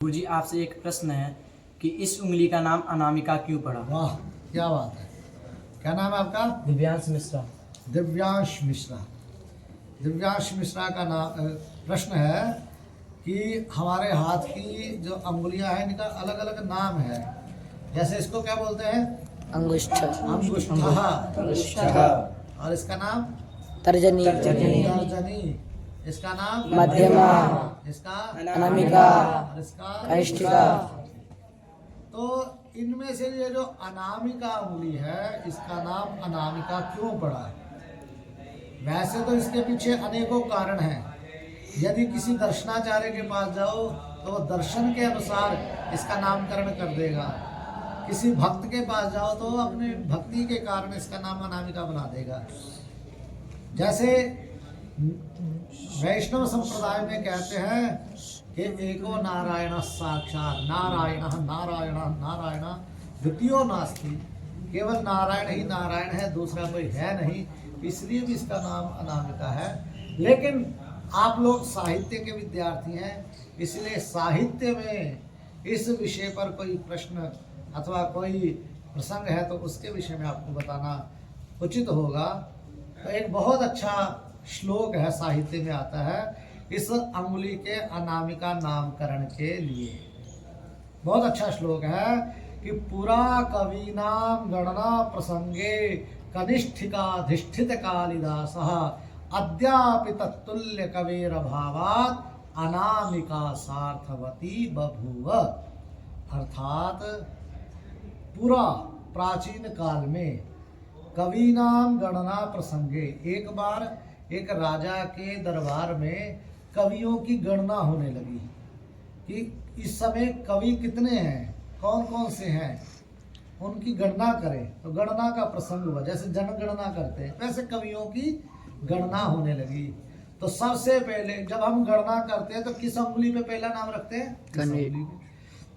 गुरुजी आपसे एक प्रश्न है कि इस उंगली का नाम अनामिका क्यों पड़ा? वाह, क्या बात है। क्या नाम है आपका? दिव्यांश मिश्रा। दिव्यांश मिश्रा। दिव्यांश मिश्रा का नाम प्रश्न है कि हमारे हाथ की जो अंगुलियां हैं इनका अलग अलग नाम है। जैसे इसको क्या बोलते हैं? अंगुष्ठ, अंगुष्ठा। और इसका नाम तर्जनी, तर्जनी। इसका नाम मध्यमा, इसका अनामिका, और इसका कनिष्ठिका। तो इनमें से ये जो अनामिका उंगली है इसका नाम अनामिका क्यों पड़ा? वैसे तो इसके पीछे अनेकों कारण हैं। यदि किसी दर्शनाचार्य के पास जाओ तो वो दर्शन के अनुसार इसका नामकरण कर देगा। किसी भक्त के पास जाओ तो अपने भक्ति के कारण इसका नाम अनामिका बना देगा। जैसे वैष्णव संप्रदाय में कहते हैं कि एको नारायण साक्षात, नारायण नारायण नारायण द्वितीयो नास्ति, केवल नारायण ही नारायण है, दूसरा कोई है नहीं, इसलिए भी इसका नाम अनामिका है। लेकिन आप लोग साहित्य के विद्यार्थी हैं, इसलिए साहित्य में इस विषय पर कोई प्रश्न अथवा कोई प्रसंग है तो उसके विषय में आपको बताना उचित होगा। तो एक बहुत अच्छा श्लोक है, साहित्य में आता है इस अंगुली के अनामिका नामकरण के लिए। बहुत अच्छा श्लोक है कि पुरा कवीनाम गणना प्रसंगे कनिष्ठिकाधिष्ठित कालिदास अद्यापि तत्तुल्य कवेर भावात अनामिका सार्थवती बभूव। अर्थात पूरा प्राचीन काल में कवीनाम गणना प्रसंगे, एक बार एक राजा के दरबार में कवियों की गणना होने लगी कि इस समय कवि कितने हैं, कौन कौन से हैं, उनकी गणना करें। तो गणना का प्रसंग हुआ, जैसे जनगणना करते हैं वैसे कवियों की गणना होने लगी। तो सबसे पहले जब हम गणना करते हैं तो किस अंगुली पे पहला नाम रखते हैं? कनी।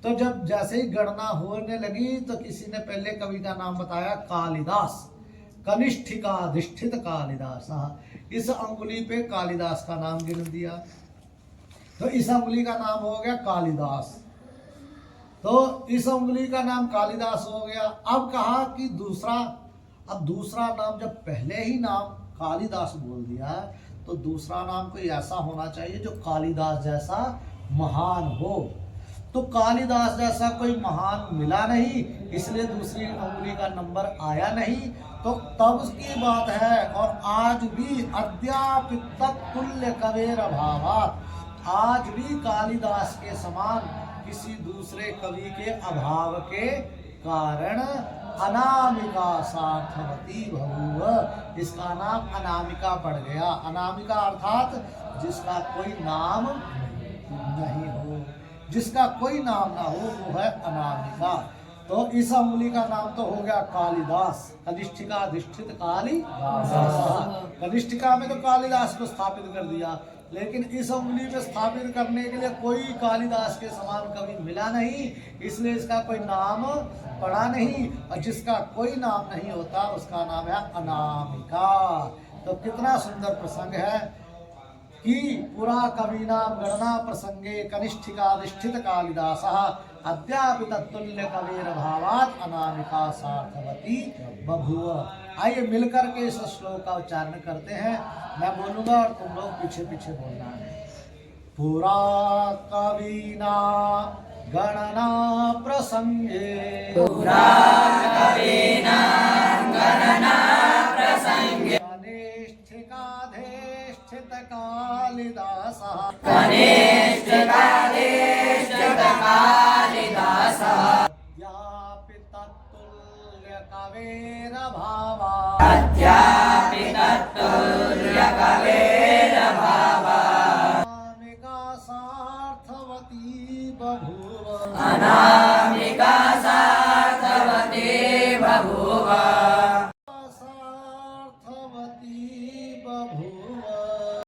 तो जब जैसे ही गणना होने लगी तो किसी ने पहले कवि का नाम बताया, कालिदास, कनिष्ठिकाधिष्ठित कालिदास। इस अंगुली पे कालिदास का नाम गिन दिया, तो इस अंगुली का नाम हो गया कालिदास। तो इस अंगुली का नाम कालिदास हो गया। अब कहा कि दूसरा नाम, जब पहले ही नाम कालिदास बोल दिया तो दूसरा नाम कोई ऐसा होना चाहिए जो कालिदास जैसा महान हो। तो कालिदास जैसा कोई महान मिला नहीं, इसलिए दूसरी अंगुली का नंबर आया नहीं। तो तब की बात है, और आज भी अद्यापि तत्तुल्य कवेर अभावात, आज भी कालिदास के समान किसी दूसरे कवि के अभाव के कारण अनामिका सार्थवती बभूव, इसका नाम अनामिका पड़ गया। अनामिका अर्थात जिसका कोई नाम नहीं हो, जिसका कोई नाम ना हो वो है अनामिका। तो इस अंगुली का नाम तो हो गया कालिदास, कनिष्ठिका अधिष्ठित कालिदास। कनिष्ठिका में तो कालिदास को स्थापित कर दिया, लेकिन इस अंगुली में स्थापित करने के लिए कोई कालिदास के समान कवि मिला नहीं, इसलिए इसका कोई नाम पड़ा नहीं। और जिसका कोई नाम नहीं होता उसका नाम है अनामिका। तो कितना सुंदर प्रसंग है कि पुरा कवीनाम गणना प्रसंगे कनिष्ठिकाधिष्ठित कालिदास अद्यापि तत्तुल्य कवेर भावात अनामिका सार्थवती बभूव। आइए मिलकर के इस श्लोक का उच्चारण करते हैं। मैं बोलूंगा और तुम लोग पीछे पीछे बोलना है। पुरा कवीनाम गणना प्रसंगे, पुरा कवीनाम गणना प्रसंगे, कनिष्ठिकाधिष्ठित कालिदास, कनिष्ठिकाधिष्ठित कालिदास अद्यापि तत्तुल्य कवेर भावात्, अद्यापि तत्तुल्य कवेर भावात् अनामिका सार्थवती बभूव।